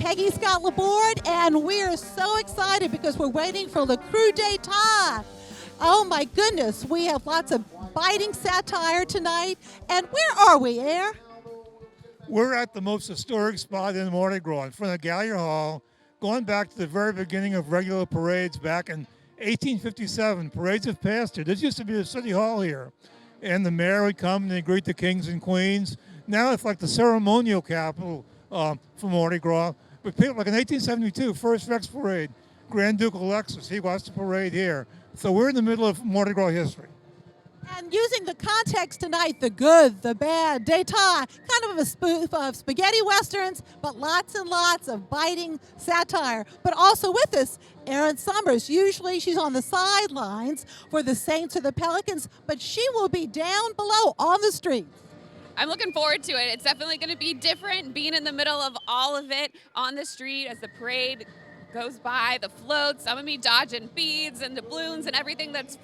Peggy's got Laborde, and we're so excited because we're waiting for Le Krewe d'Etat. Oh my goodness, we have lots of biting satire tonight. And where are we, Air? We're at the most historic spot in Mardi Gras, in front of Gallier Hall, going back to the very beginning of regular parades back in 1857. Parades have passed here. This used to be the city hall here. And the mayor would come and they'd greet the kings and queens. Now it's like the ceremonial capital for Mardi Gras. But people, like in 1872, First Rex Parade, Grand Duke Alexis, he watched the parade here. So we're in the middle of Mardi Gras history. And using the context tonight, the good, the bad, d'etat, kind of a spoof of spaghetti westerns, but lots and lots of biting satire. But also with us, Erin Summers. Usually she's on the sidelines for the Saints or the Pelicans, but she will be down below on the street. I'm looking forward to it. It's definitely going to be different, being in the middle of all of it on the street as the parade goes by, the floats, some of me dodging beads and doubloons and everything that's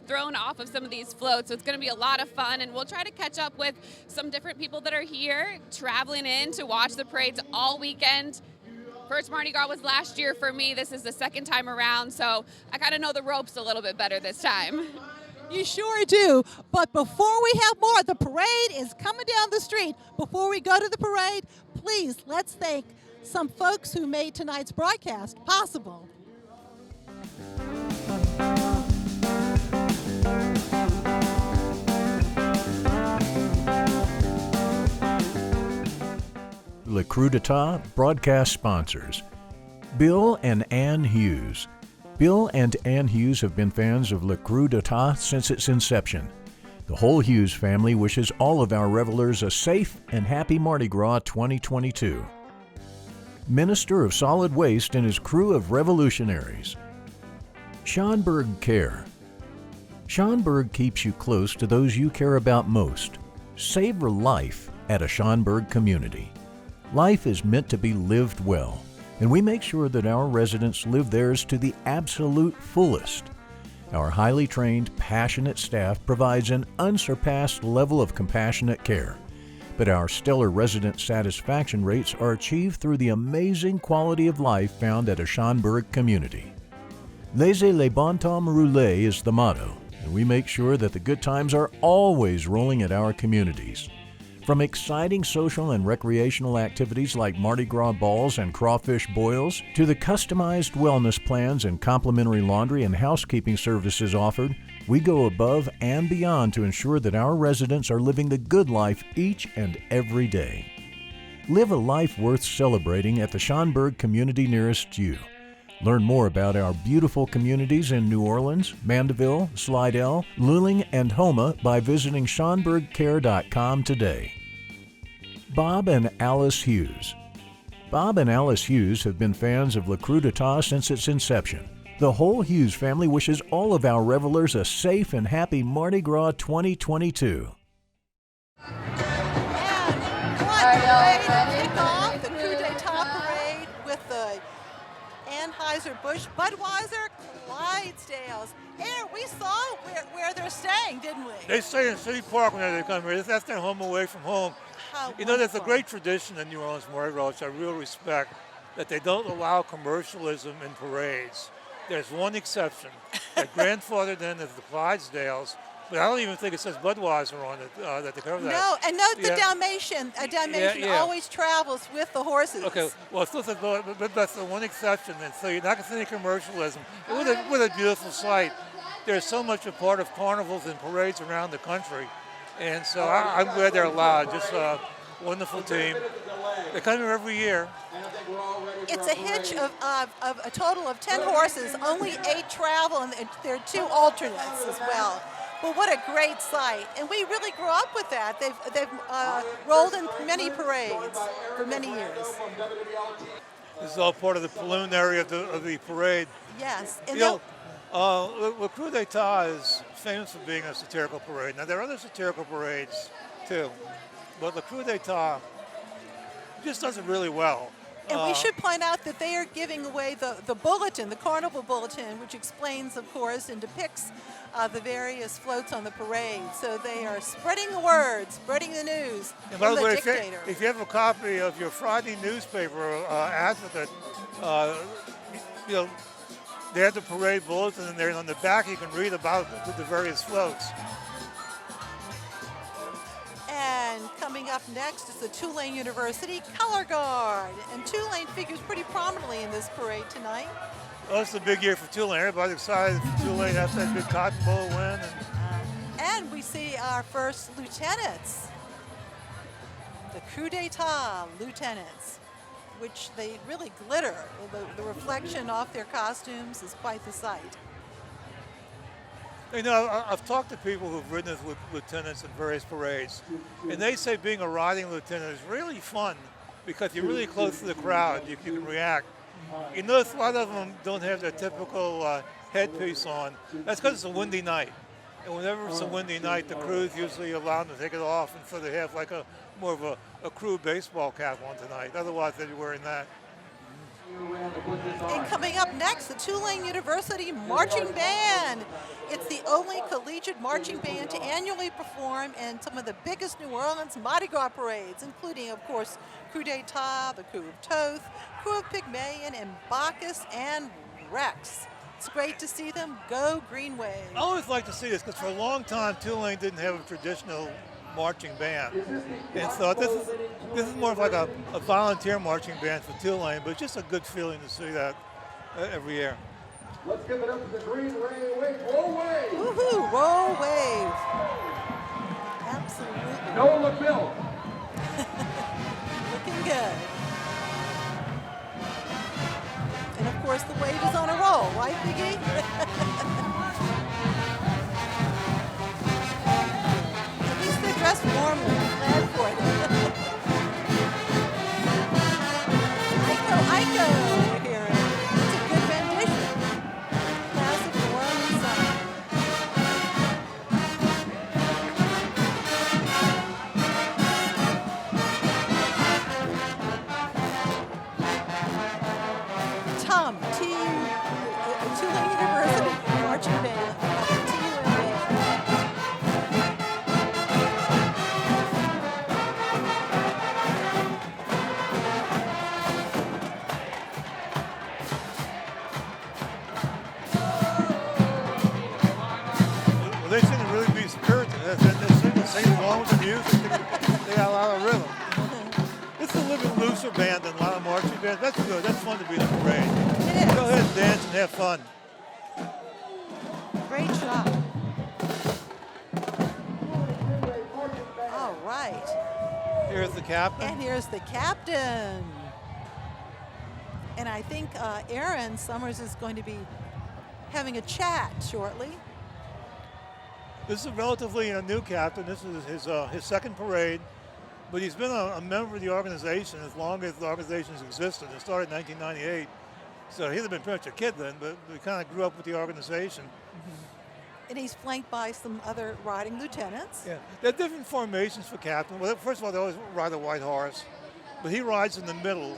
thrown off of some of these floats. So it's going to be a lot of fun, and we'll try to catch up with some different people that are here traveling in to watch the parades all weekend. First Mardi Gras was last year for me. This is the second time around, so I kind of know the ropes a little bit better this time. You sure do. But before we have more, the parade is coming down the street. Before we go to the parade, please, let's thank some folks who made tonight's broadcast possible. Le Krewe d'Etat broadcast sponsors: Bill and Ann Hughes. Bill and Ann Hughes have been fans of Le Krewe d'Etat since its inception. The whole Hughes family wishes all of our revelers a safe and happy Mardi Gras 2022. Minister of Solid Waste and his crew of revolutionaries. Schonberg Care. Schonberg keeps you close to those you care about most. Savor life at a Schonberg community. Life is meant to be lived well, and we make sure that our residents live theirs to the absolute fullest. Our highly trained, passionate staff provides an unsurpassed level of compassionate care. But our stellar resident satisfaction rates are achieved through the amazing quality of life found at a Schonberg community. Laissez les bon temps rouler is the motto, and we make sure that the good times are always rolling at our communities. From exciting social and recreational activities like Mardi Gras balls and crawfish boils, to the customized wellness plans and complimentary laundry and housekeeping services offered, we go above and beyond to ensure that our residents are living the good life each and every day. Live a life worth celebrating at the Schonberg community nearest you. Learn more about our beautiful communities in New Orleans, Mandeville, Slidell, Luling, and Houma by visiting SchonbergCare.com today. Bob and Alice Hughes. Bob and Alice Hughes have been fans of Le Krewe d'Etat since its inception. The whole Hughes family wishes all of our revelers a safe and happy Mardi Gras 2022. And what way to kick off the Krewe d'Etat parade with the Anheuser-Busch, Budweiser, Clydesdales. Air, we saw where they're staying, didn't we? They stay in City Park when they come here. That's their home away from home. How You know, there's a wonderful. great tradition in New Orleans Mardi Gras, which I really respect, that they don't allow commercialism in parades. There's one exception. Their grandfather then is the Clydesdales, but I don't even think it says Budweiser on it that they cover that. No, and note the Yeah. Dalmatian. A Dalmatian Yeah. always travels with the horses. Okay, well, it still says, but that's the one exception, and so you're not going to see any commercialism. What a beautiful sight. There's so much a part of carnivals and parades around the country, and so I'm glad they're allowed. Just a wonderful team. They come here every year. It's a hitch of a total of 10 horses, only 8 travel, and there are 2 alternates as well. But what a great sight. And we really grew up with that. They've rolled in many parades for many years. This is all part of the balloon area of the parade. Yes. And You know, Le Krewe d'Etat is famous for being a satirical parade. Now, there are other satirical parades, too. But Le Krewe d'Etat just does it really well. And we should point out that they are giving away the bulletin, the carnival bulletin, which explains, of course, and depicts the various floats on the parade. So they are spreading the word, spreading the news And by from the the way, dictator. if you have a copy of your Friday newspaper, Advocate, you know, they have the parade bulletin in there, and on the back you can read about the various floats. And coming up next is the Tulane University Color Guard. And Tulane figures pretty prominently in this parade tonight. Well, it's a big year for Tulane. Everybody's excited for Tulane after that big Cotton Bowl win. And we see our first lieutenants, the coup d'etat lieutenants, which they really glitter. The reflection off their costumes is quite the sight. You know, I've talked to people who've ridden as lieutenants in various parades, and they say being a riding lieutenant is really fun because you're really close to the crowd. You can react. You notice a lot of them don't have their typical headpiece on. That's because it's a windy night. And whenever it's a windy night, the crews usually allow them to take it off, and so they have like more of a crew baseball cap on tonight. Otherwise, they'd be wearing that. And coming up next, the Tulane University Marching Band. It's the only collegiate marching band to annually perform in some of the biggest New Orleans Mardi Gras parades, including, of course, Coup d'etat, the Coup of Toth, Coup of Pygmalion, and Bacchus and Rex. It's great to see them. Go Green Wave. I always like to see this because for a long time, Tulane didn't have a traditional marching band. And so this is more of like a volunteer marching band for Tulane, but it's just a good feeling to see that every year. Let's give it up to the Green Wave, roll wave. Woohoo, roll wave. Absolutely. Noah LaBelle. Looking good. And of course the wave is on a roll, right, Biggie? At least they're dressed warmly. I'm glad for it. Iko, here. It's a good rendition. Classic New Orleans song. Tom, Tulane University Marching Band, TUMA. Well, they seem to really be spirited. They seem to sing along with the music. They got a lot of rhythm. It's a little bit looser band than a lot of marching bands. That's good. That's fun to be in a parade. It is. Go ahead and dance and have fun. Great job. All right. Here's the captain. And here's the captain. And I think Aaron Summers is going to be having a chat shortly. This is a relatively new captain. This is his second parade, but he's been a member of the organization as long as the organization's existed. It started in 1998, so he'd have been pretty much a kid then, but we kind of grew up with the organization. And he's flanked by some other riding lieutenants. Yeah, there are different formations for captain. Well, first of all, they always ride a white horse, but he rides in the middle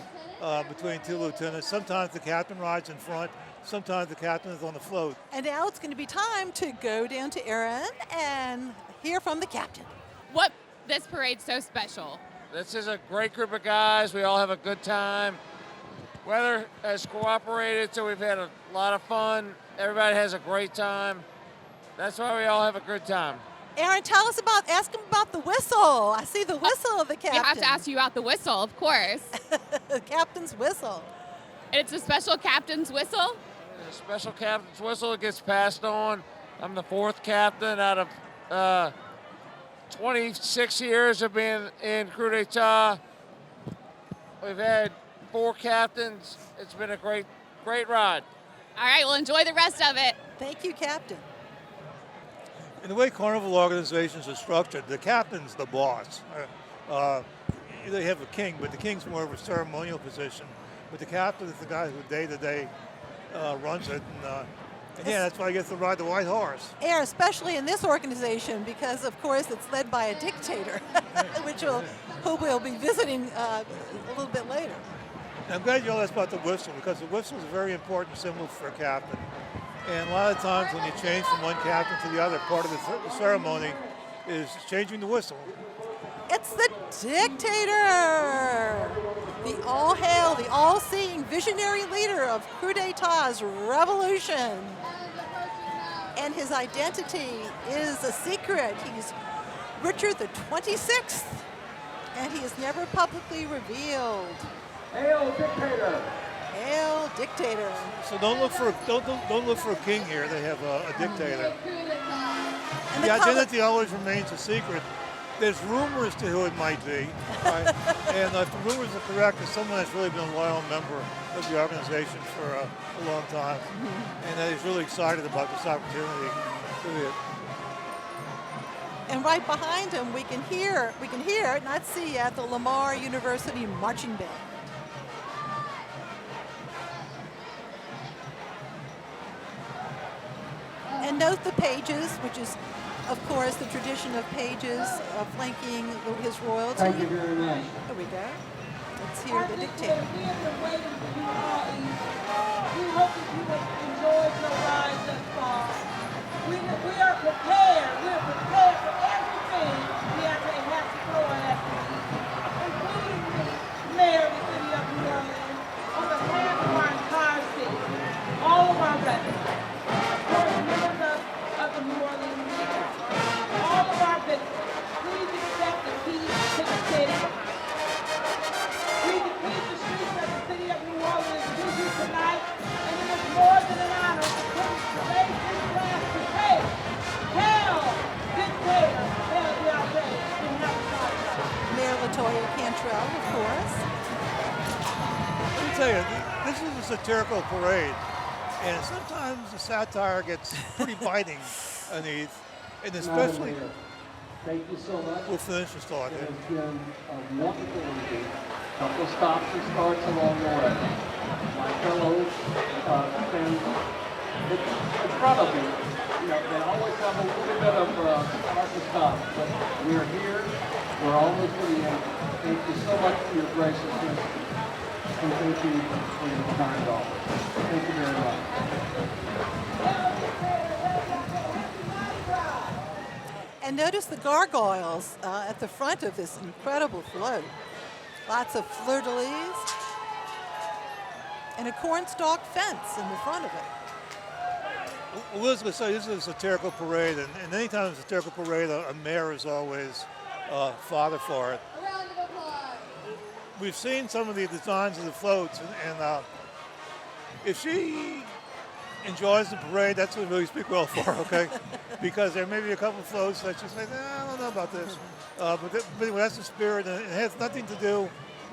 between two lieutenants. Sometimes the captain rides in front. Sometimes the captain is on the float. And now it's going to be time to go down to Aaron and hear from the captain. What this parade's so special? This is a great group of guys. We all have a good time. Weather has cooperated, so we've had a lot of fun. Everybody has a great time. That's why we all have a good time. Aaron, ask him about the whistle. I see the whistle of the captain. We have to ask you about the whistle, of course. The captain's whistle. And it's a special captain's whistle? The special captain's whistle gets passed on. I'm the fourth captain out of 26 years of being in Coup d'etat. We've had 4 captains. It's been a great ride. All right, well, enjoy the rest of it. Thank you, Captain. In the way carnival organizations are structured, the captain's the boss. They have a king, but the king's more of a ceremonial position. But the captain is the guy who day-to-day runs it. And yeah, that's why he gets to ride the white horse. Aaron, especially in this organization, because, of course, it's led by a dictator, who we'll be visiting a little bit later. I'm glad you all asked about the whistle, because the whistle is a very important symbol for a captain. And a lot of times when you change from one captain to the other, part of the ceremony is changing the whistle. It's the dictator, the all-hail, the all-seeing visionary leader of coup d'etat's revolution. And his identity is a secret. He's Richard the 26th, and he is never publicly revealed. Hail, dictator! Hail, dictator. So don't look for a king here. They have a dictator. And The identity always remains a secret. There's rumors to who it might be, right? And if the rumors are correct, it's someone that's really been a loyal member of the organization for a long time, and that he's really excited about this opportunity. And right behind him, we can hear, not see yet, the Lamar University Marching Band. And note the pages, which is, of course, the tradition of pages flanking his royalty. Thank you very much. Here we go. Let's hear the dictator. We have been waiting for you all evening. We hope that you have enjoyed your ride thus far. We are prepared. We're prepared for everything we actually have to throw at you, including the mayor of the city of New Orleans, on behalf of our entire city, all of our residents, of course, members of the New Orleans Mayor, all of our visitors. Please accept the keys to the city. We decree the streets of the city of New Orleans to you tonight, and it is more than an honor to raise this glass to hail. Hail, dictator, hail the outrage, and have a party. Mayor LaToya Cantrell, of course. Let me tell you, this is a satirical parade, and sometimes the satire gets pretty biting underneath, and especially, Thank you so much. we'll finish this thought It here. has been a wonderful evening. Couple stops and starts along the way. My fellow fans in front of me, they always have a little bit of start to stop, but we're here. We're almost to the end. Thank you so much for your graciousness, and thank you for your kind offer. Thank you very much. And notice the gargoyles at the front of this incredible float. Lots of fleur-de-lis and a cornstalk fence in the front of it. Well, I was going to say, this is a satirical parade, and anytime it's a satirical parade, a mayor is always father for it. We've seen some of the designs of the floats, and if she enjoys the parade, that's what really speak well for her, okay? Because there may be a couple of floats that she's like, I don't know about this. But anyway, that's the spirit, and it has nothing to do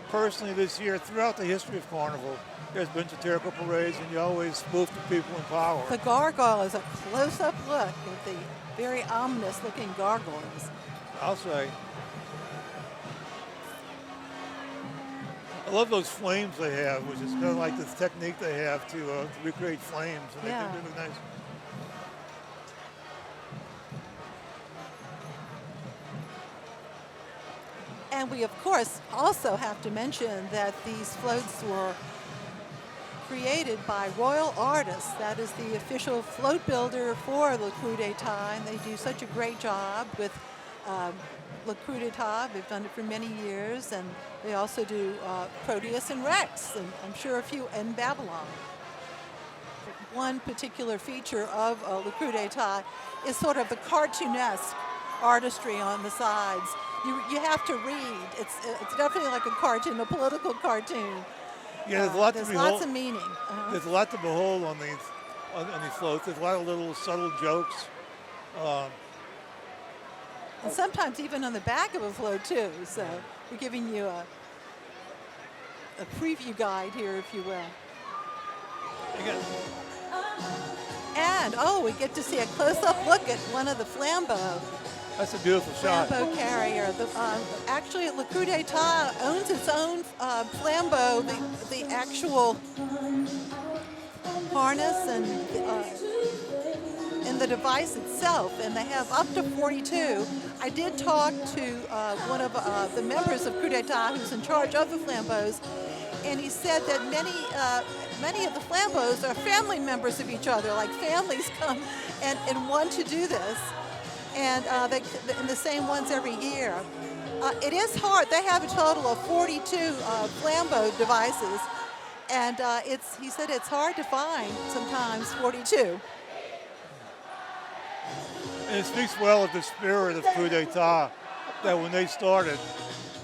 personally this year. Throughout the history of Carnival, there's been satirical parades, and you always spoof the people in power. The gargoyle is a close-up look at the very ominous-looking gargoyles. I'll say. I love those flames they have, which is kind of like this technique they have to recreate flames, and Yeah. they do look nice. And we, of course, also have to mention that these floats were created by royal artists. That is the official float builder for Le Coup d'Etat, and they do such a great job with Le Coup d'Etat. They've done it for many years, and they also do Proteus and Rex, and I'm sure a few in Babylon. One particular feature of Le Coup d'Etat is sort of the cartoonesque artistry on the sides. You have to read. It's definitely like a cartoon, a political cartoon. Yeah, there's a lot to there's behold. lots of meaning. Uh-huh. There's a lot to behold on these floats. There's a lot of little subtle jokes. And sometimes even on the back of a float too. So we're giving you a preview guide here, if you will. Again, And we get to see a close-up look at one of the flambeaux. that's a beautiful shot. Flambeau carrier. Actually, Le Coup d'Etat owns its own flambeau, the actual harness and the device itself, and they have up to 42. I did talk to one of the members of Coup d'Etat who's in charge of the flambeaus, And he said that many of the flambos are family members of each other, like families come and want to do this, and the same ones every year. It is hard. They have a total of 42 flambeau devices, and he said it's hard to find sometimes 42. And it speaks well of the spirit of coup d'etat, that when they started,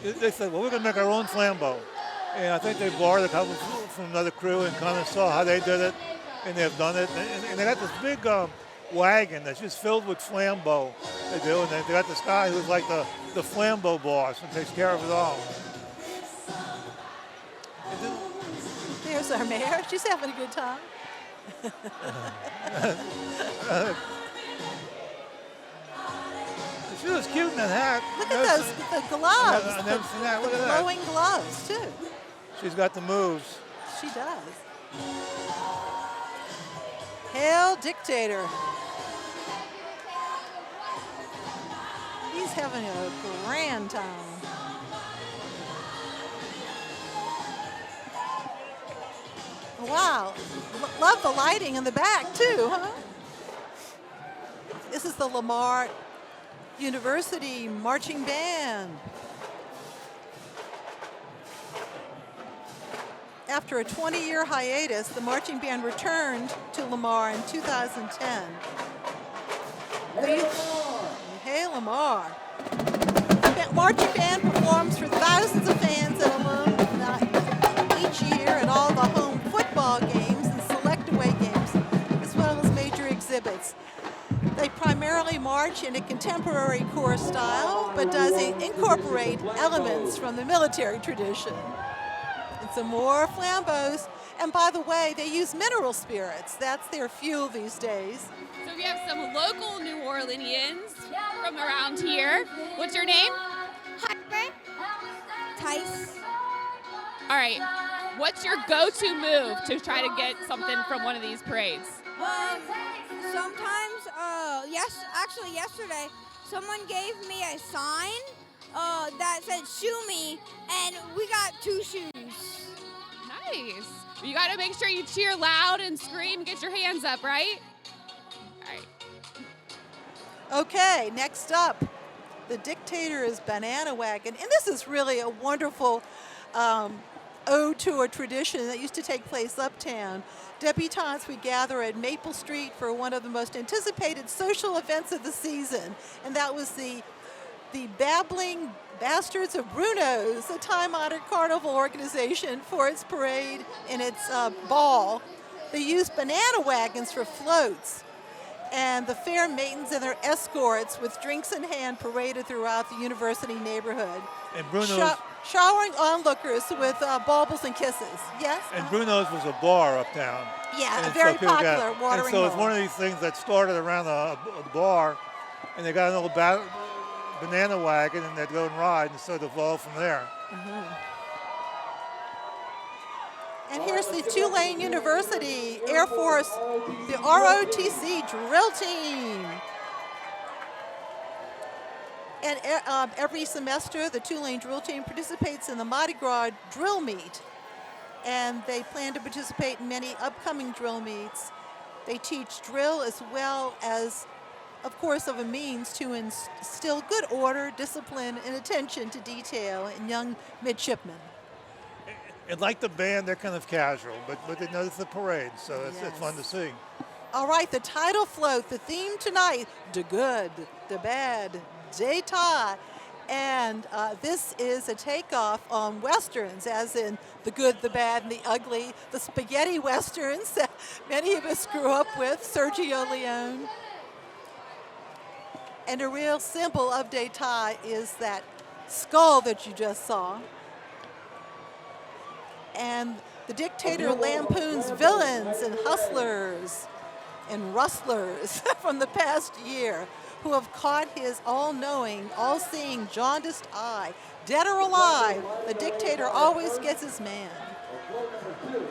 they said, well, we're going to make our own flambeau. And I think they borrowed a couple from another crew and kind of saw how they did it, and they've done it. And they got this big wagon that's just filled with flambeau. They do, and they got this guy who's like the flambeau boss and takes care of it all. There's our mayor. She's having a good time. She was cute in that hat. Look at those the gloves. I've never seen that. Look at that. Glowing gloves, too. She's got the moves. She does. Hail Dictator. He's having a grand time. Wow. Love the lighting in the back, too, huh? This is the Lamar University Marching Band. After a 20-year hiatus, the marching band returned to Lamar in 2010. Hey, Lamar. The marching band performs for thousands of fans and alumni each year at all the home football games and select away games, as well as major exhibits. They primarily march in a contemporary corps style, but does incorporate elements from the military tradition. And some more flambos. And by the way, they use mineral spirits. That's their fuel these days. So we have some local New Orleanians from around here. What's your name? Harper. Tice. All right. What's your go-to move to try to get something from one of these parades? Sometimes, yesterday, someone gave me a sign that said "shoe me," and we got 2 shoes. Nice. You got to make sure you cheer loud and scream, get your hands up, right? All right. Okay, next up, the Dictator's Banana Wagon. And this is really a wonderful ode to a tradition that used to take place uptown. Debutantes would gather at Maple Street for one of the most anticipated social events of the season, and that was the Babbling Bastards of Bruno's, a time-honored carnival organization for its parade and its ball. They used banana wagons for floats, and the fair maidens and their escorts with drinks in hand paraded throughout the university neighborhood. And Bruno's... showering onlookers with baubles and kisses. Yes? And Bruno's was a bar uptown. Yeah, a very popular watering And so it's hole. one of these things that started around the bar, and they got an old banana wagon, and they'd go and ride, and so it evolved from there. And here's the Tulane University Air Force, the ROTC drill team. And every semester, the Tulane drill team participates in the Mardi Gras drill meet. And they plan to participate in many upcoming drill meets. They teach drill as well as, of course, of a means to instill good order, discipline, and attention to detail in young midshipmen. And like the band, they're kind of casual, but they know it's the parade, so it's fun to see. All right, the title float, the theme tonight, the good, the bad, d'état. And this is a takeoff on Westerns, as in the good, the bad, and the ugly, the spaghetti Westerns that many of us grew up with, Sergio Leone. And a real symbol of d'état is that skull that you just saw. And the Dictator lampoons villains and hustlers and rustlers from the past year who have caught his all-knowing, all-seeing, jaundiced eye. Dead or alive, the Dictator always gets his man.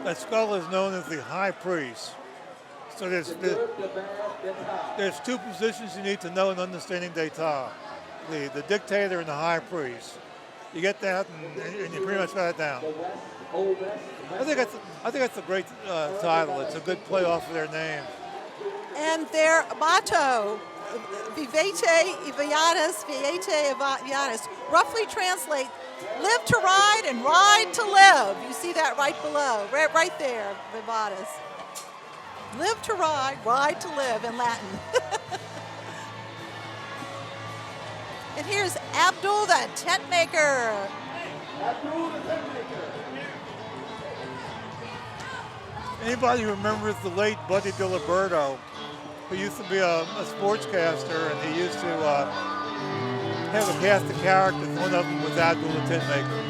That skull is known as the High Priest. So there's 2 positions you need to know in understanding d'état. The Dictator and the High Priest. You get that, and you pretty much got it down. I think that's a great title. It's a good play off of their name. And their motto, Vivete Viatis, Viete Viatis, roughly translate, live to ride and ride to live. You see that right below, right there, Vivatis. Live to ride to live in Latin. And here's Abdul the tent maker. Abdul the tent maker. Anybody who remembers the late Buddy Diliberto, who used to be a sportscaster, and he used to have a cast of characters. One of them was Abdul the tent maker.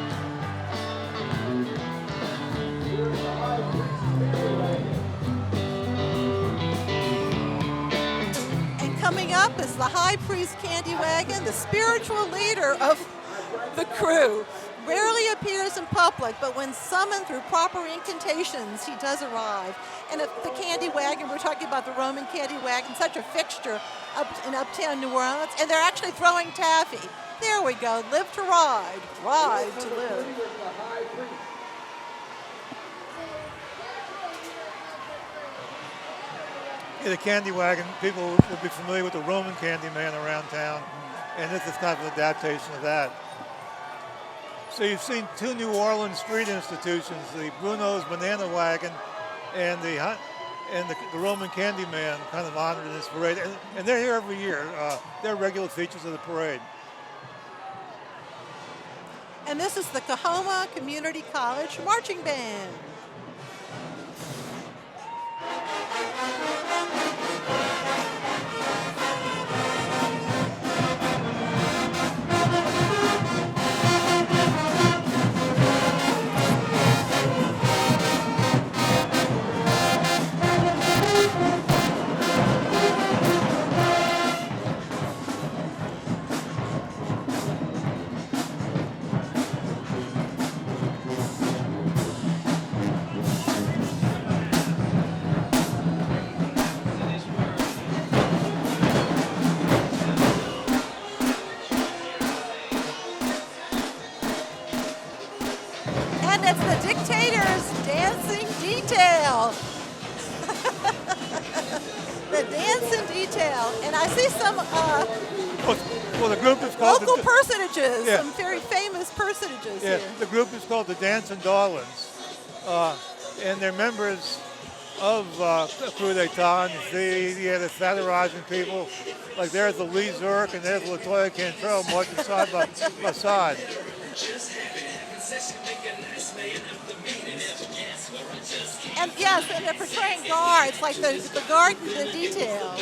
Coming up is the High Priest Candy Wagon, the spiritual leader of the crew. Rarely appears in public, but when summoned through proper incantations, he does arrive. And the Candy Wagon, we're talking about the Roman Candy Wagon, such a fixture in uptown New Orleans, and they're actually throwing taffy. There we go, live to ride, ride to live. The Candy Wagon, people will be familiar with the Roman Candy Man around town, and this is kind of an adaptation of that. So you've seen two New Orleans street institutions, the Bruno's Banana Wagon and the Roman Candy Man, kind of honored in this parade. And they're here every year. They're regular features of the parade. And this is the Coahoma Community College Marching Band. It's the Dictator's dancing detail. The dancing detail. And I see some well, the group is called local personages, some very famous personages here. The group is called the Dancing Darlings. And they're members of Coup d'etat. And you see, they're satirizing people. Like there's the Lee Zurich and there's LaToya Cantrell marching side by side. And yes, and they're portraying guards, like the guard in the detail.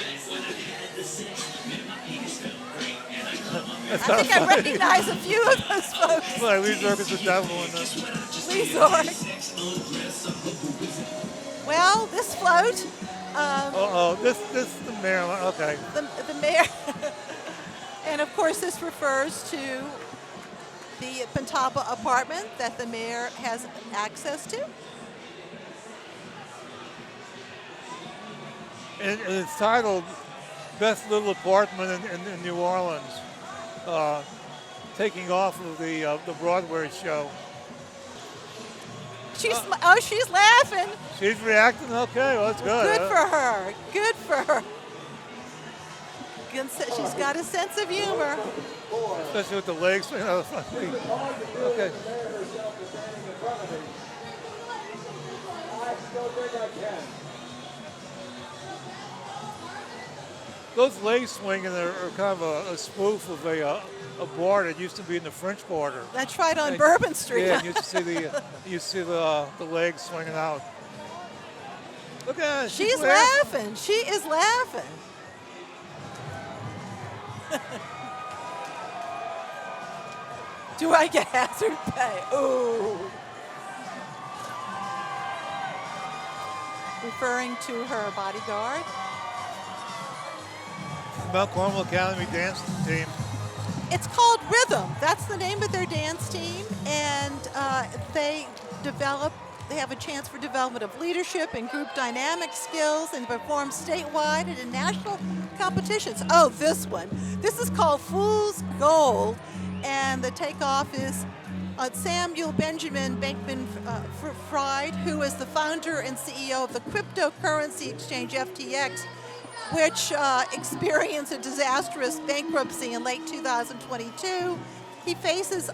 I think I recognize a few of those folks. Well, Lee Zurich is the devil in this. Lee Zurich. Well, this float. This is the mayor. Okay. The mayor. And of course, this refers to the Pentapa apartment that the mayor has access to. And it's titled Best Little Apartment in New Orleans, taking off of the Broadway show. She's laughing. She's reacting. Okay, well, that's good. Good for her. Good for her. She's got a sense of humor. Especially with the legs. Okay. Those legs swinging are kind of a spoof of a bar that used to be in the French Quarter. That's right on Bourbon Street. Yeah, you see the legs swinging out. Look at her. She's laughing. She is laughing. Do I get hazard pay? Ooh. Referring to her bodyguard. Mount Carmel Academy dance team. It's called Rhythm. That's the name of their dance team, and they have a chance for development of leadership and group dynamic skills, and perform statewide and in national competitions. Oh, this one. This is called Fool's Gold, And the takeoff is Samuel Benjamin Bankman-Fried, who is the founder and CEO of the cryptocurrency exchange FTX, which experienced a disastrous bankruptcy in late 2022. He faces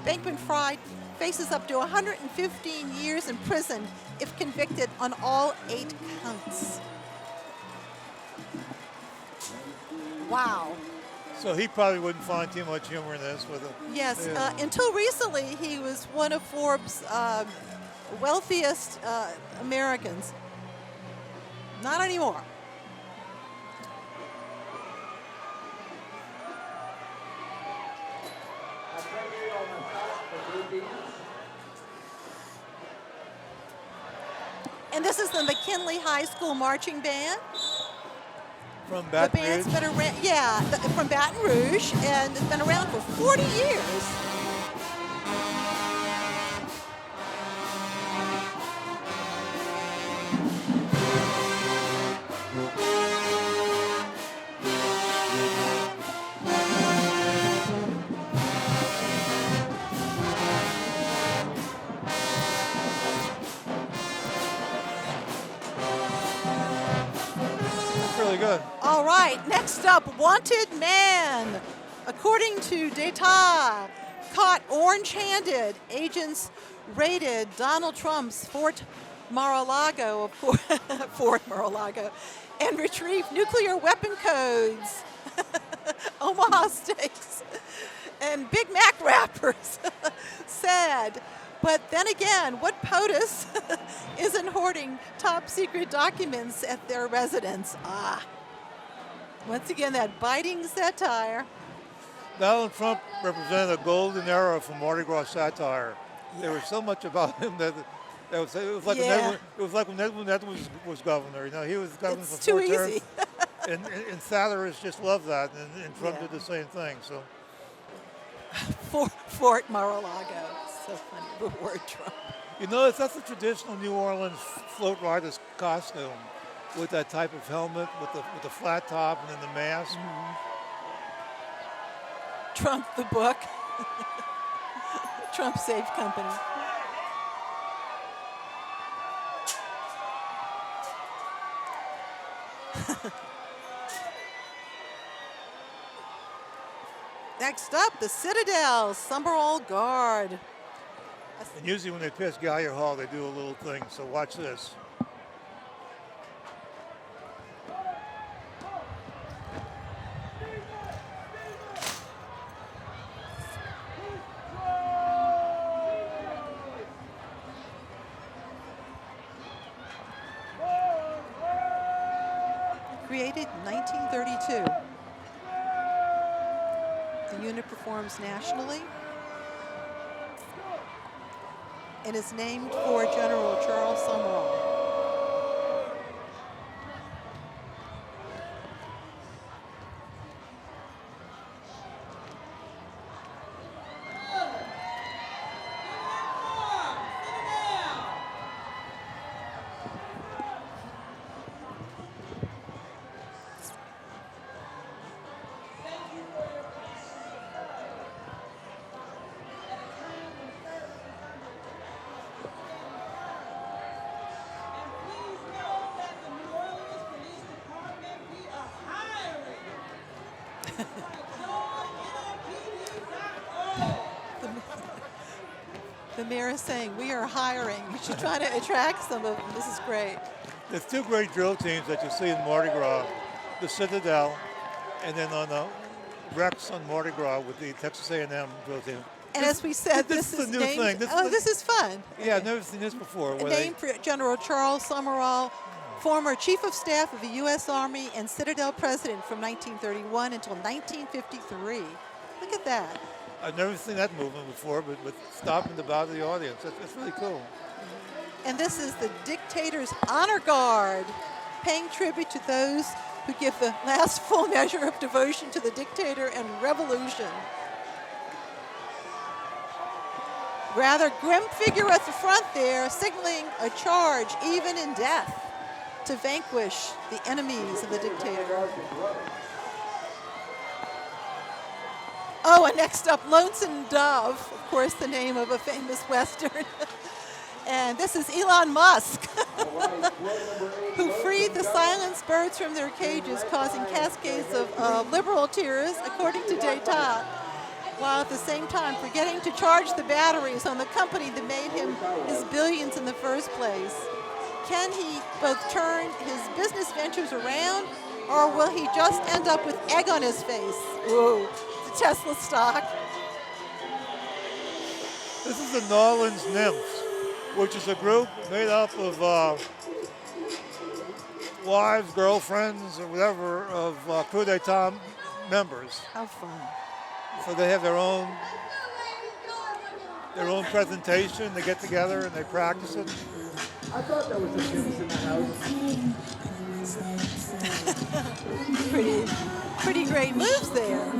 Bankman-Fried faces up to 115 years in prison if convicted on all 8 counts. Wow. So he probably wouldn't find too much humor in this with it. Yes, Yeah. until recently he was one of Forbes' wealthiest Americans. Not anymore. And this is the McKinley High School Marching Band. From Baton The band's Rouge? been around, from Baton Rouge, and it's been around for 40 years. That's really good. All right, next up, Wanted Man. According to Data, caught orange-handed, agents raided Donald Trump's Fort Mar-a-Lago, and retrieved nuclear weapon codes, Omaha Steaks, and Big Mac wrappers. Sad. But then again, what POTUS isn't hoarding top secret documents at their residence? Once again, that biting satire. Donald Trump represented a golden era for Mardi Gras satire. There was so much about him that it was like when Edwin was governor. You know, he was governor It's for too 4 terms. easy. and satirists just love that, and Trump did the same thing. So Fort Mar-a-Lago. So funny, the word Trump. you notice that's a traditional New Orleans float rider's costume, with that type of helmet, with the flat top, and then the mask. Trump the book. Trump Saved Company. Next up, the Citadel Summerall Guard. And usually when they pass Gallier Hall, they do a little thing. So watch this. Created in 1932. The unit performs nationally and is named for General Charles Summerall. The mayor is saying, we are hiring. You should try to attract some of them. This is great. There's 2 great drill teams that you see in Mardi Gras, the Citadel, and then on the Rex on Mardi Gras with the Texas A&M drill team. And as we said, this is a new named, thing. this is fun. Yeah, I've never seen this before. Named for General Charles Summerall, former Chief of Staff of the U.S. Army and Citadel President from 1931 until 1953. Look at that. I've never seen that movement before, but with stopping to bow to the audience. That's really cool. And this is the Dictator's Honor Guard, paying tribute to those who give the last full measure of devotion to the dictator and revolution. Rather grim figure at the front there, signaling a charge, even in death, to vanquish the enemies of the dictator. Oh, and next up, Lonesome Dove, of course, the name of a famous Western. And this is Elon Musk, who freed the silenced birds from their cages, causing cascades of liberal tears, according to data, while at the same time forgetting to charge the batteries on the company that made him his billions in the first place. Can he both turn his business ventures around, or will he just end up with egg on his face? Ooh, the Tesla stock. This is the New Orleans Nymphs, which is a group made up of wives, girlfriends, or whatever of coup d'etat members. How fun. So they have their own presentation. They get together and they practice it. I thought that was the Nymphs in the house. Pretty great moves there.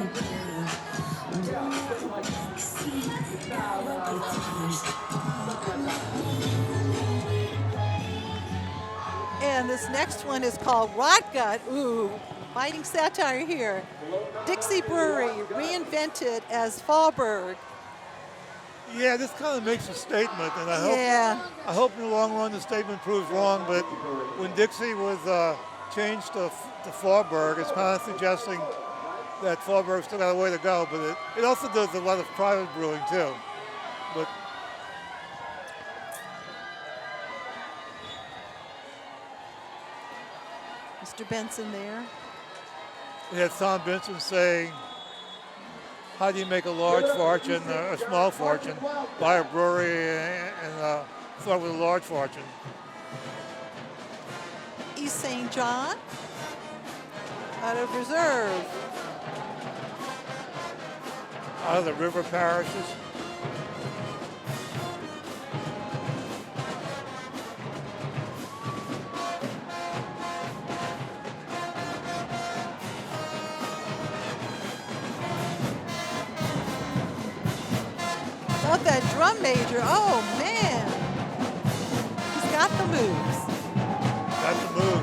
And this next one is called Rot Gut. Ooh, biting satire here. Dixie Brewery reinvented as Fallberg. Yeah, this kind of makes a statement, and I hope in the long run the statement proves wrong. But when Dixie was changed to Fallberg, it's kind of suggesting that Fallberg still got a way to go. But it also does a lot of private brewing too. But Mr. Benson there. we had Tom Benson saying, how do you make a large fortune, a small fortune? Buy a brewery and start with a large fortune. East St. John, out of reserve. Out of the river parishes. Love that drum major. Oh, man. He's got the moves. Got the move.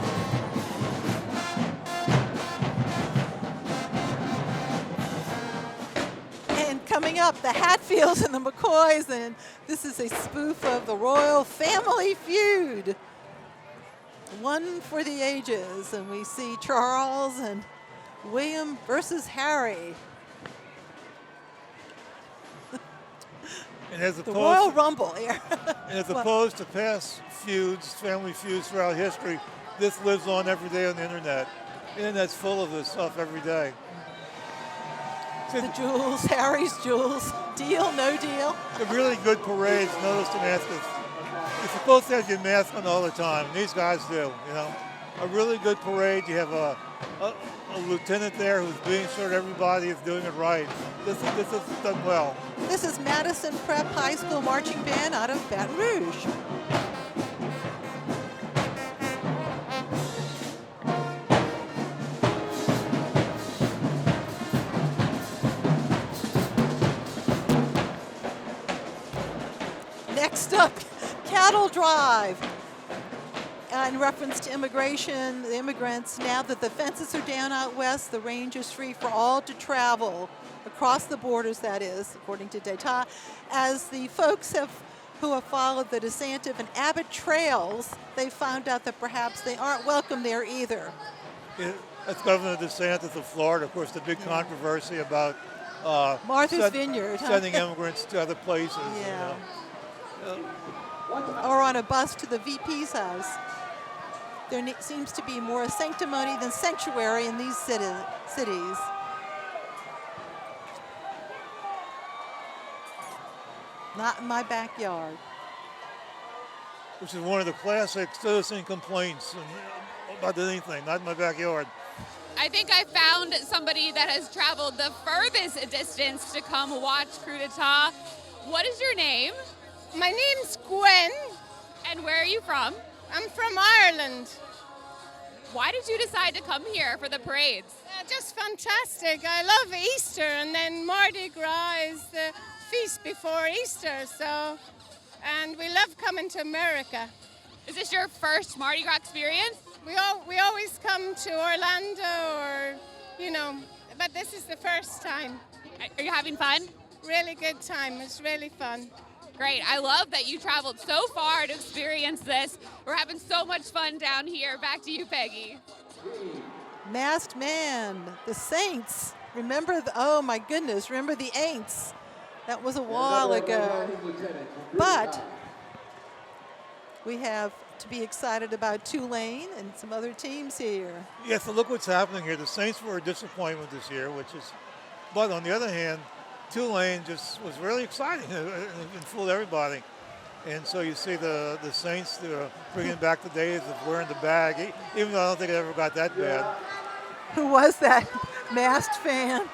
And coming up, the Hatfields and the McCoys, and this is a spoof of the royal family feud. One for the ages, and we see Charles and William versus Harry. And as The opposed Royal Rumble here. And as opposed to past feuds, family feuds throughout history, this lives on every day on the internet. The internet's full of this stuff every day. The jewels, Harry's jewels. Deal, no deal. The really good parades, notice the mask is, you're supposed to have your mask on all the time, and these guys do, you know. A really good parade, you have a lieutenant there who's being sure everybody is doing it right. This is done well. This is Madison Prep High School Marching Band out of Baton Rouge. Next up, Cattle Drive. In reference to immigration, the immigrants, now that the fences are down out west, the range is free for all to travel across the borders, that is, according to data. As the folks who have followed the DeSantis and Abbott trails, they found out that perhaps they aren't welcome there either. That's Governor DeSantis of Florida. Of course, the big controversy about Martha's Vineyard, sending immigrants to other places. Yeah. You know. Or on a bus to the VP's house. There seems to be more sanctimony than sanctuary in these cities. Not in my backyard. Which is one of the classic citizen complaints about anything, not in my backyard. I think I found somebody that has traveled the furthest distance to come watch Coup d'etat. What is your name? My name's Gwen. And where are you from? I'm from Ireland. Why did you decide to come here for the parades? Just fantastic. I love Easter, and then Mardi Gras is the feast before Easter, and we love coming to America. Is this your first Mardi Gras experience? We always come to Orlando but this is the first time. Are you having fun? Really good time. It's really fun. Great. I love that you traveled so far to experience this. We're having so much fun down here. Back to you, Peggy. Masked Man, the Saints. Remember oh my goodness, remember the Aints. That was a while ago. But we have to be excited about Tulane and some other teams here. Yes, so look what's happening here. The Saints were a disappointment this year, but on the other hand, Tulane just was really exciting and fooled everybody. And so you see the Saints bringing back the days of wearing the bag, even though I don't think it ever got that bad. Who was that masked fan?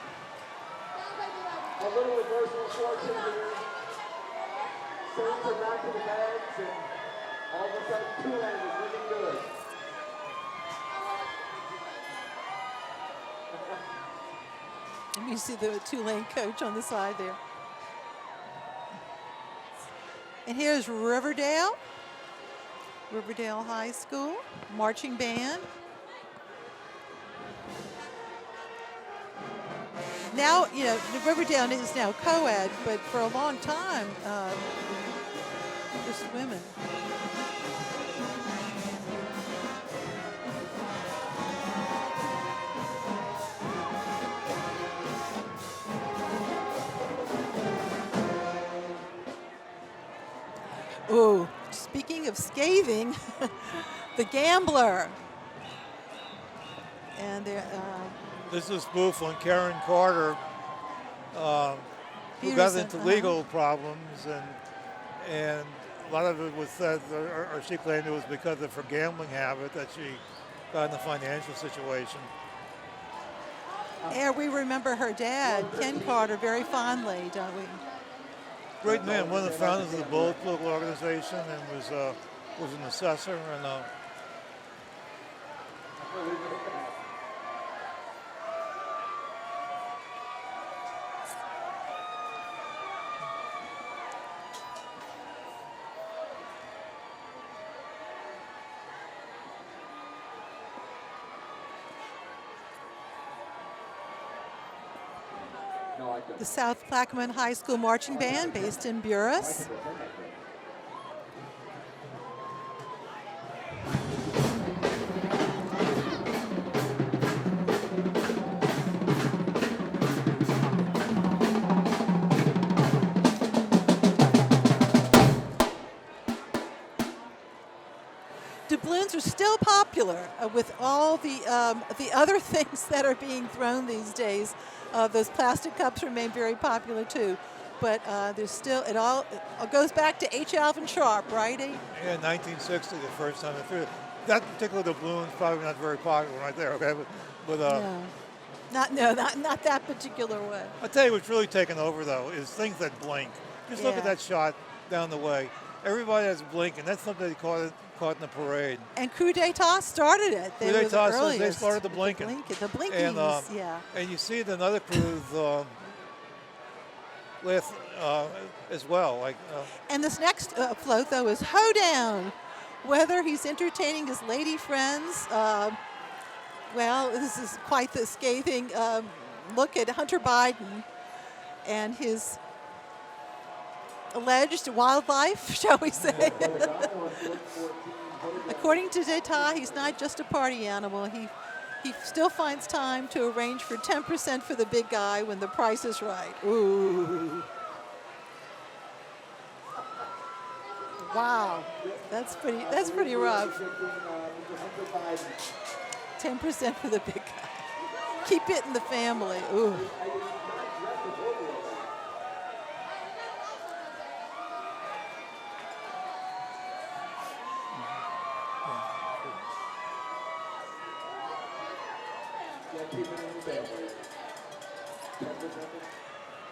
A little reversal fortune here. Saints are back to the bags, and all of a sudden Tulane is looking good. And you see the Tulane coach on the side there. And here's Riverdale High School, marching band. Now, Riverdale is now co-ed, but for a long time, just women. Ooh, speaking of scathing, the Gambler. And this is a spoof on Karen Carter, who got into legal problems, and a lot of it was said, or she claimed it was because of her gambling habit that she got in a financial situation. And we remember her dad, Ken Carter, very fondly, don't we? Great man, one of the founders of the Bullet Political Organization, and was an assessor, and the South Plaquemine High School Marching Band based in Buras. Doubloons are still popular with all the other things that are being thrown these days. Those plastic cups remain very popular too, but there's still it goes back to H. Alvin Sharp, right? Yeah, 1960, the first time I threw it. That particular doubloon is probably not very popular right there, okay? But not that particular one. I'll tell you what's really taken over though is things that blink. Just look at that shot down the way. Everybody has blinking. That's something they caught in the parade. And Crew d'Etat started it. They were the earliest. They started the blinking. The blinkies, yeah. And you see it in other crews as well. And this next float, though, is Hoedown. Whether he's entertaining his lady friends, well, this is quite the scathing look at Hunter Biden and his alleged wildlife, shall we say. According to d'Etat, he's not just a party animal. He still finds time to arrange for 10% for the big guy when the price is right. Ooh. Wow, that's pretty rough. 10% for the big guy. Keep it in the family. Ooh.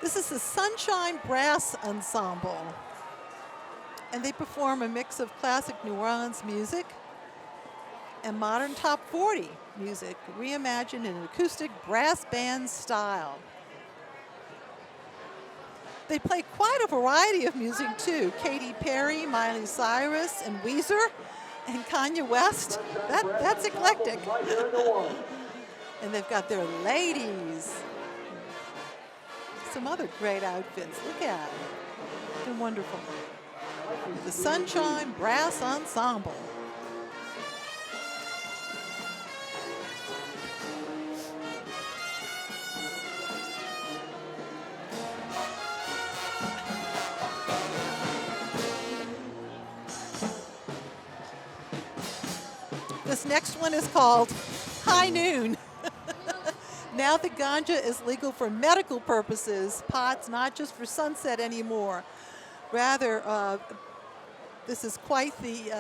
This is the Sunshine Brass Ensemble, and they perform a mix of classic New Orleans music and modern top 40 music, reimagined in an acoustic brass band style. They play quite a variety of music too. Katy Perry, Miley Cyrus, and Weezer, and Kanye West. That's eclectic. And they've got their ladies. some other great outfits. Look at it. They're wonderful. The Sunshine Brass Ensemble. This next one is called High Noon. Now the ganja is legal for medical purposes. Pot's not just for sunset anymore. Rather, this is quite the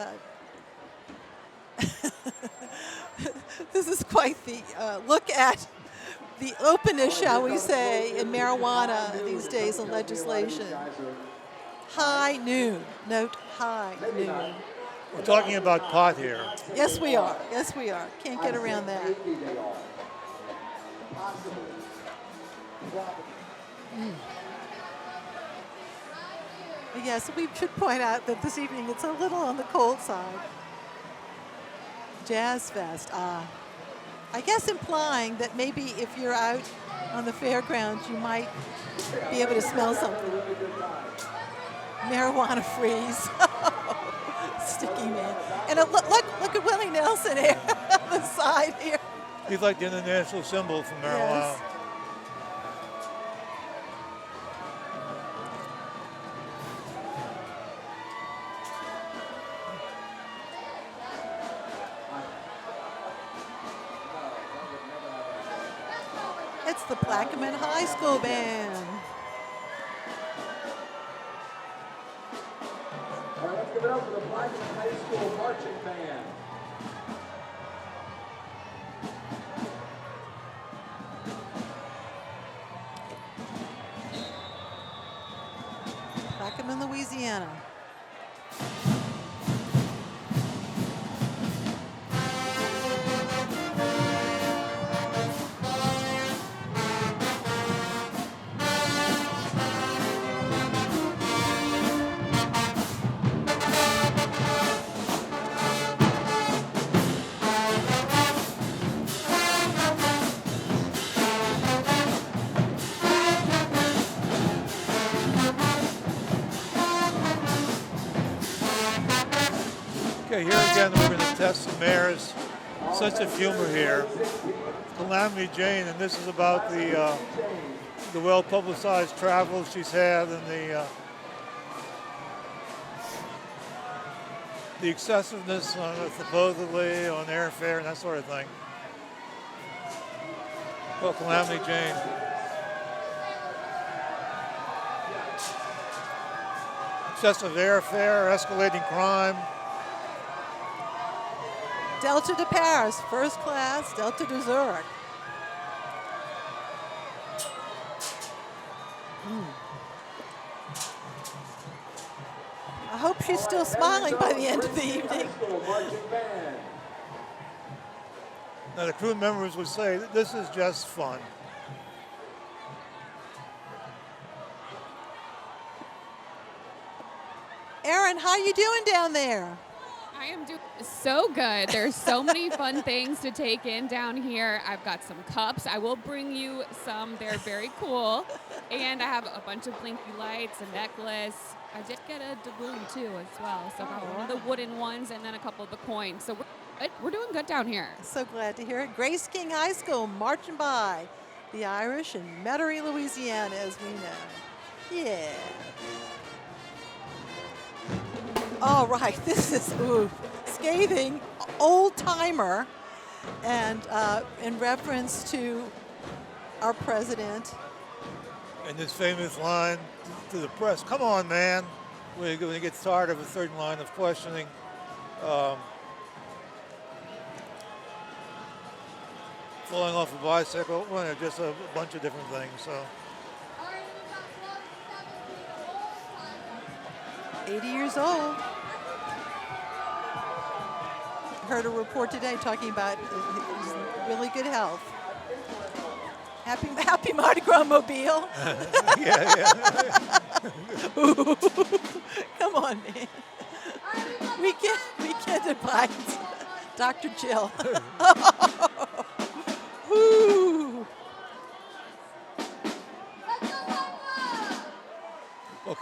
this is quite the look at the openness, shall we say, in marijuana these days in legislation. High noon. Note high noon. We're talking about pot here. Yes, we are. Yes, we are. Can't get around that. Yes, we should point out that this evening it's a little on the cold side. Jazz Fest. I guess implying that maybe if you're out on the fairgrounds, you might be able to smell something. Marijuana freeze. Sticky man. And look at Willie Nelson here on the side here. He's like the international symbol for marijuana. Yes. It's the Plaquemine High School Band. All right, let's give it up for the Plaquemine High School Marching Band. Plaquemine, Louisiana. Okay, here again we're going to test the mayor's sense of humor here. Calamity Jane, and this is about the well-publicized travels she's had and the excessiveness on supposedly on airfare and that sort of thing. Well, Calamity Jane. Excessive airfare, escalating crime. Delta to Paris, first class, Delta to Zurich. I hope she's still smiling by the end of the evening. Now the crew members would say, this is just fun. Erin, how you doing down there? I am doing so good. There's so many fun things to take in down here. I've got some cups. I will bring you some. They're very cool. And I have a bunch of blinky lights, a necklace. I did get a doubloon too as well. So I got one of the wooden ones and then a couple of the coins. So we're doing good down here. So glad to hear it. Grace King High School marching by the Irish in Metairie, Louisiana, as we know. Yeah. All right, this is scathing old timer, and in reference to our president. And this famous line to the press, come on, man, when he gets tired of a certain line of questioning. Falling off a bicycle, well, just a bunch of different things. So. 80 years old. Heard a report today talking about his really good health. Happy Mardi Gras mobile. Yeah. Ooh, come on, man. We get a bite. Dr. Jill. Ooh.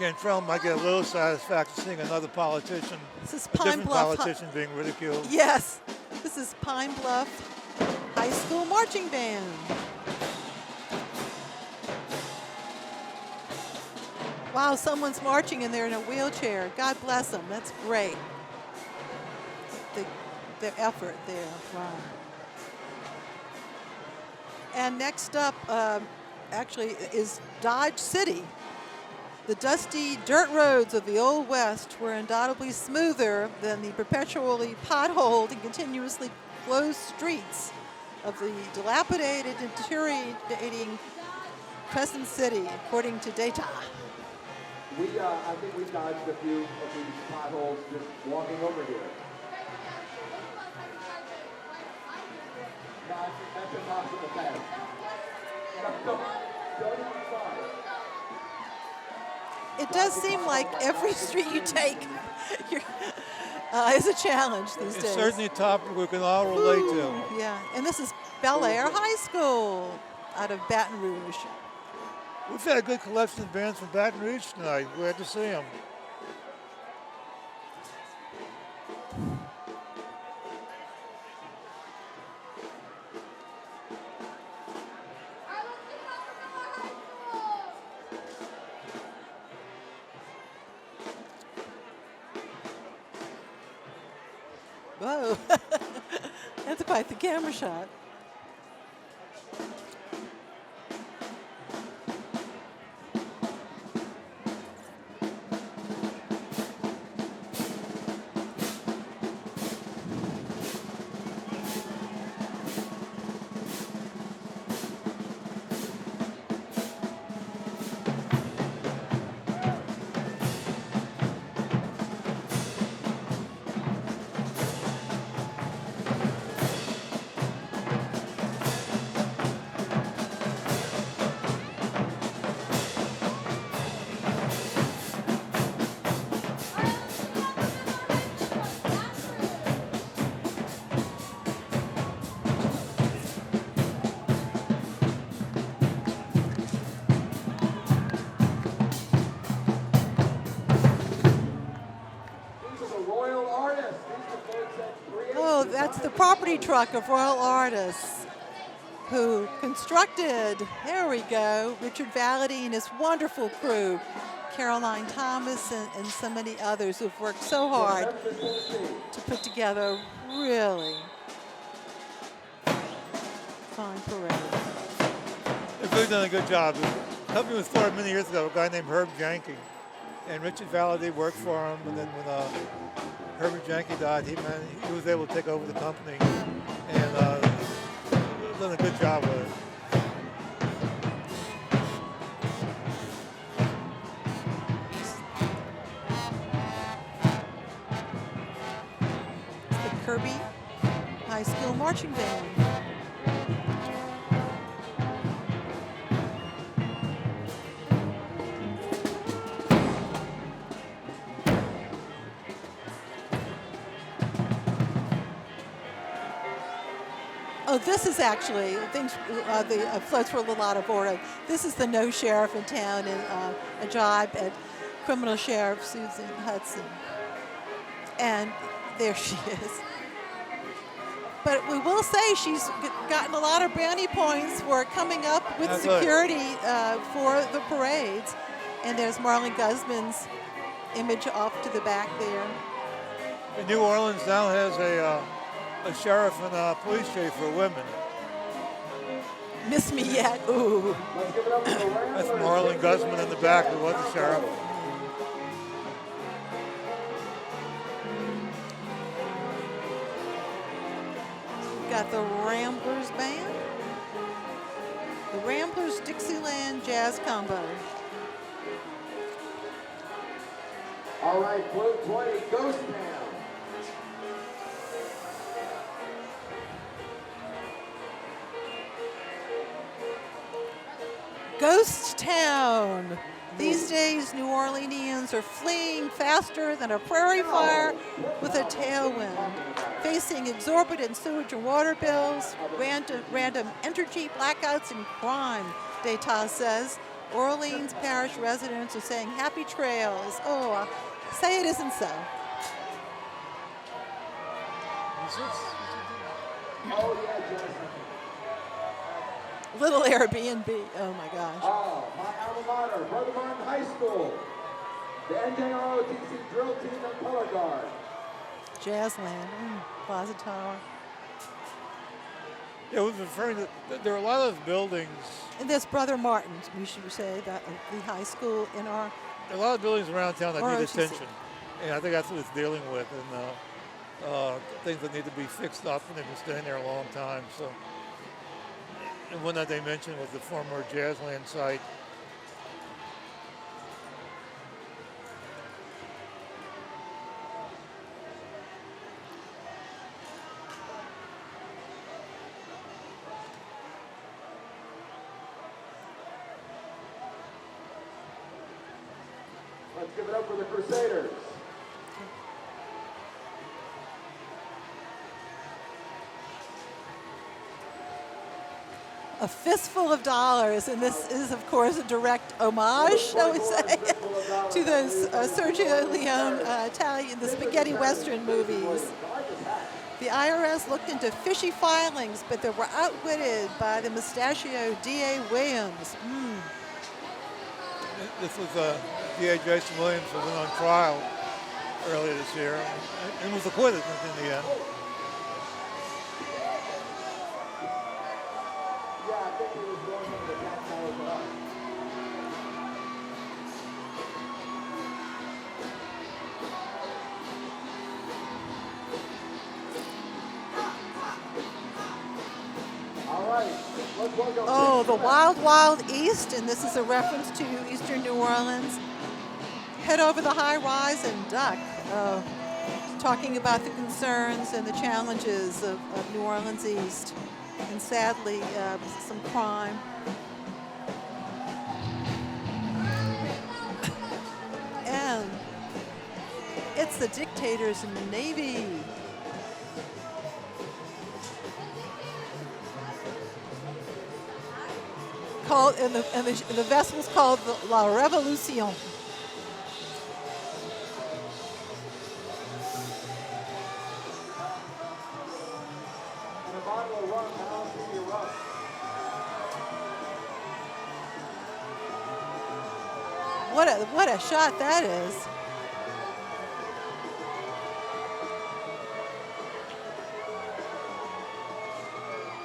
Cantrell might get a little satisfaction seeing another politician, This is a Pine different Bluff. politician being ridiculed. Yes, this is Pine Bluff High School Marching Band. Wow, someone's marching and they're in a wheelchair. God bless them. That's great. The effort there. Wow. And next up, actually, is Dodge City. The dusty dirt roads of the Old West were undoubtedly smoother than the perpetually potholed and continuously closed streets of the dilapidated and deteriorating Crescent City, according to data. I think we dodged a few of these potholes just walking over here. That's impossible pass. Don't even try. It does seem like every street you take is a challenge these It's days. certainly a topic we can all relate to. Yeah, and this is Bel Air High School out of Baton Rouge. We've had a good collection of bands from Baton Rouge tonight. Glad to see them. Whoa, that's quite the camera shot. Oh, that's the property truck of Royal Artists, who constructed, there we go, Richard Valady and his wonderful crew, Caroline Thomas and so many others who've worked so hard to put together really fine parade. They've really done a good job. The company was started many years ago, a guy named Herb Janke. And Richard Valady worked for him, and then when Herbert Janke died, he was able to take over the company and done a good job with it. It's the Kirby High School Marching Band. Oh, this is actually things. The floats were a little out of order. This is the no sheriff in town, and a jibe at criminal sheriff Susan Hudson. And there she is. But we will say she's gotten a lot of brownie points for coming up with security for the parades. And there's Marlon Guzman's image off to the back there. And New Orleans now has a sheriff and a police chief for women. Miss me yet? Ooh. That's Marlon Guzman in the back, who was the sheriff. Got the Ramblers Band. The Ramblers Dixieland Jazz Combo. All right, float 20, Ghost Town. Ghost Town. These days, New Orleanians are fleeing faster than a prairie fire with a tailwind, facing exorbitant sewage and water bills, random energy blackouts, and crime, Data says. Orleans Parish residents are saying happy trails. Oh, say it isn't so. Oh, yeah, Jason. Little Airbnb. Oh my gosh. Oh, my alma mater, Brother Martin High School. The NJROTC drill team and color guard. Jazzland. Plaza Tower. Yeah, I was referring to, there are a lot of buildings, And there's Brother Martin's, we should say, that the high school in our. there are a lot of buildings around town that need ROTC. attention. And I think that's what it's dealing with, and things that need to be fixed up, and they've been staying there a long time. So, and one that they mentioned was the former Jazzland site. Let's give it up for the Crusaders. A fistful of dollars, and this is, of course, a direct homage, shall we say, to those Sergio Leone Italian, the spaghetti western movies. The IRS looked into fishy filings, but they were outwitted by the mustachioed D.A. Williams. This was D.A. Jason Williams, who went on trial earlier this year and was acquitted in the end. Yeah, I think he was going into the tax hours for us. All right, let's welcome. Oh, the Wild Wild East, and this is a reference to eastern New Orleans. Head over the high rise and duck. Talking about the concerns and the challenges of New Orleans East, and sadly, some crime. And it's the dictators in the Navy. Called, and the vessel's called the La Revolution. And a bottle of rum, I'll give you rum. What a shot that is.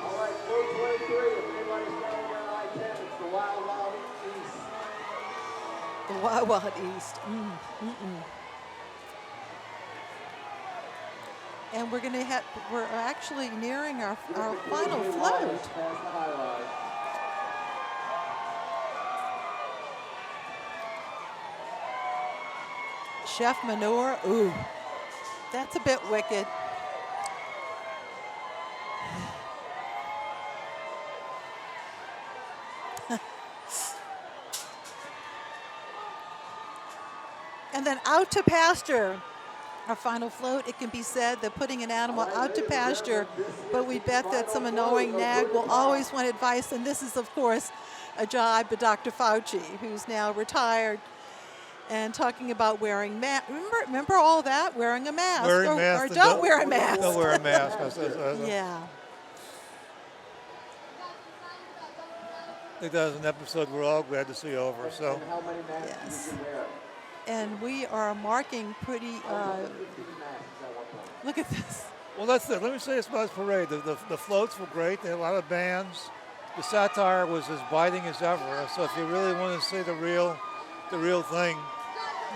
All right, float 23, if anybody's going around I-10, it's the Wild Wild East. The Wild Wild East. And we're actually nearing our final float. Past the high rise. Chef Manure, ooh, that's a bit wicked. And then out to pasture. Our final float, it can be said that putting an animal out to pasture, but we bet that some annoying nag will always want advice, and this is, of course, a jibe to Dr. Fauci, who's now retired, and talking about wearing mask. Remember all that? Wearing a mask. Wearing mask. Or don't wear a mask. Don't wear a mask. Yeah. I think that was an episode we're all glad to see over. So. And how many masks Yes. did you wear? And we are marking pretty, 15 masks at one point. look at this. Well, that's it. Let me say this about this parade. The floats were great. They had a lot of bands. The Satire was as biting as ever. So if you really want to see the real thing,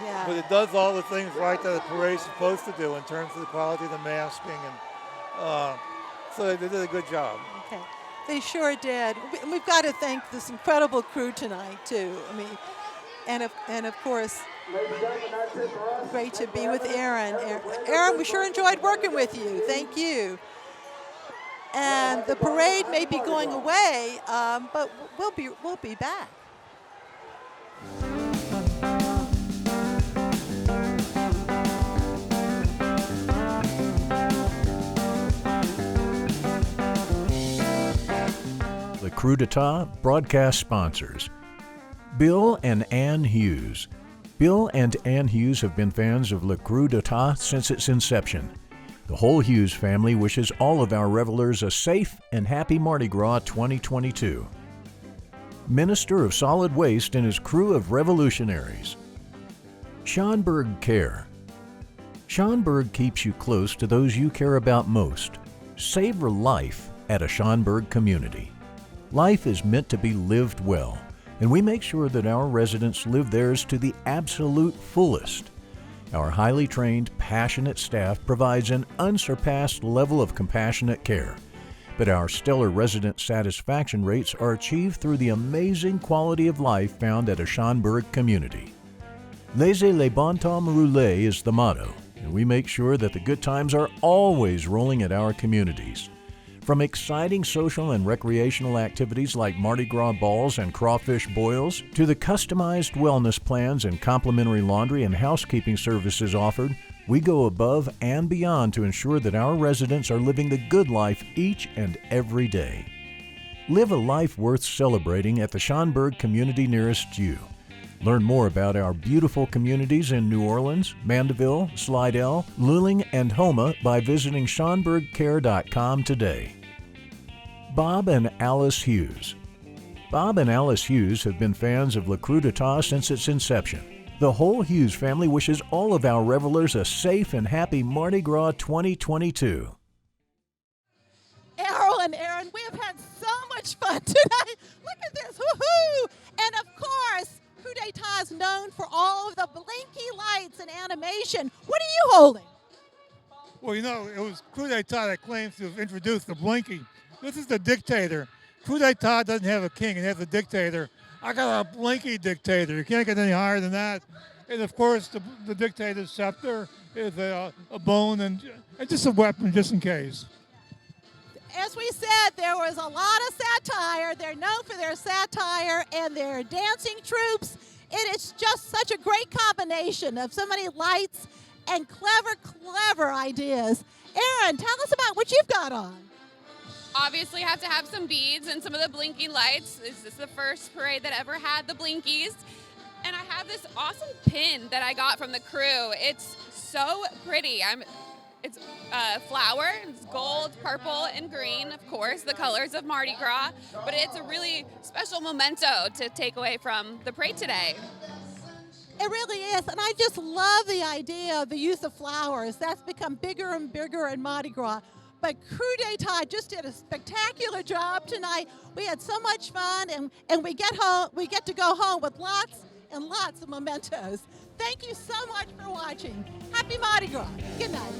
Yeah. but it does all the things right that a parade's supposed to do in terms of the quality of the masking, and so they did a good job. Okay. They sure did. We've got to thank this incredible crew tonight, too. I mean, and of course, Ladies and gentlemen, that's it for us. great to be with Aaron. Aaron, we sure enjoyed working with you. Thank you. And the parade may be going away, but we'll be back. The Coup d'etat broadcast sponsors: Bill and Ann Hughes. Bill and Ann Hughes have been fans of Le Krewe d'État since its inception. The whole Hughes family wishes all of our revelers a safe and happy Mardi Gras 2022. Minister of Solid Waste and his crew of revolutionaries. Schonberg Care. Schonberg keeps you close to those you care about most. Savor life at a Schonberg community. Life is meant to be lived well, and we make sure that our residents live theirs to the absolute fullest. Our highly trained, passionate staff provides an unsurpassed level of compassionate care, but our stellar resident satisfaction rates are achieved through the amazing quality of life found at a Schonberg community. Laissez les bons temps rouler is the motto, and we make sure that the good times are always rolling at our communities. From exciting social and recreational activities like Mardi Gras balls and crawfish boils, to the customized wellness plans and complimentary laundry and housekeeping services offered, we go above and beyond to ensure that our residents are living the good life each and every day. Live a life worth celebrating at the Schonberg community nearest you. Learn more about our beautiful communities in New Orleans, Mandeville, Slidell, Luling, and Houma by visiting SchonbergCare.com today. Bob and Alice Hughes. Bob and Alice Hughes have been fans of Le Krewe d'État since its inception. The whole Hughes family wishes all of our revelers a safe and happy Mardi Gras 2022. Errol and Aaron, we have had so much fun tonight. Look at this, woohoo! And of course, Krewe d'État is known for all of the blinky lights and animation. What are you holding? Well, you know, it was Krewe d'État that claims to have introduced the blinky. This is the dictator. Krewe d'État doesn't have a king, it has a dictator. I got a blinky dictator. You can't get any higher than that. And of course, the dictator's scepter is a bone and just a weapon, just in case. As we said, there was a lot of satire. They're known for their satire and their dancing troops. It is just such a great combination of so many lights and clever ideas. Aaron, tell us about what you've got on. Obviously have to have some beads and some of the blinking lights. This is the first parade that ever had the blinkies. And I have this awesome pin that I got from the crew. It's so pretty. It's flower, it's gold, purple, and green, of course, the colors of Mardi Gras. But it's a really special memento to take away from the parade today. It really is, and I just love the idea of the use of flowers. That's become bigger and bigger in Mardi Gras. But Krewe d'État just did a spectacular job tonight. We had so much fun, and we get to go home with lots and lots of mementos. Thank you so much for watching. Happy Mardi Gras. Good night.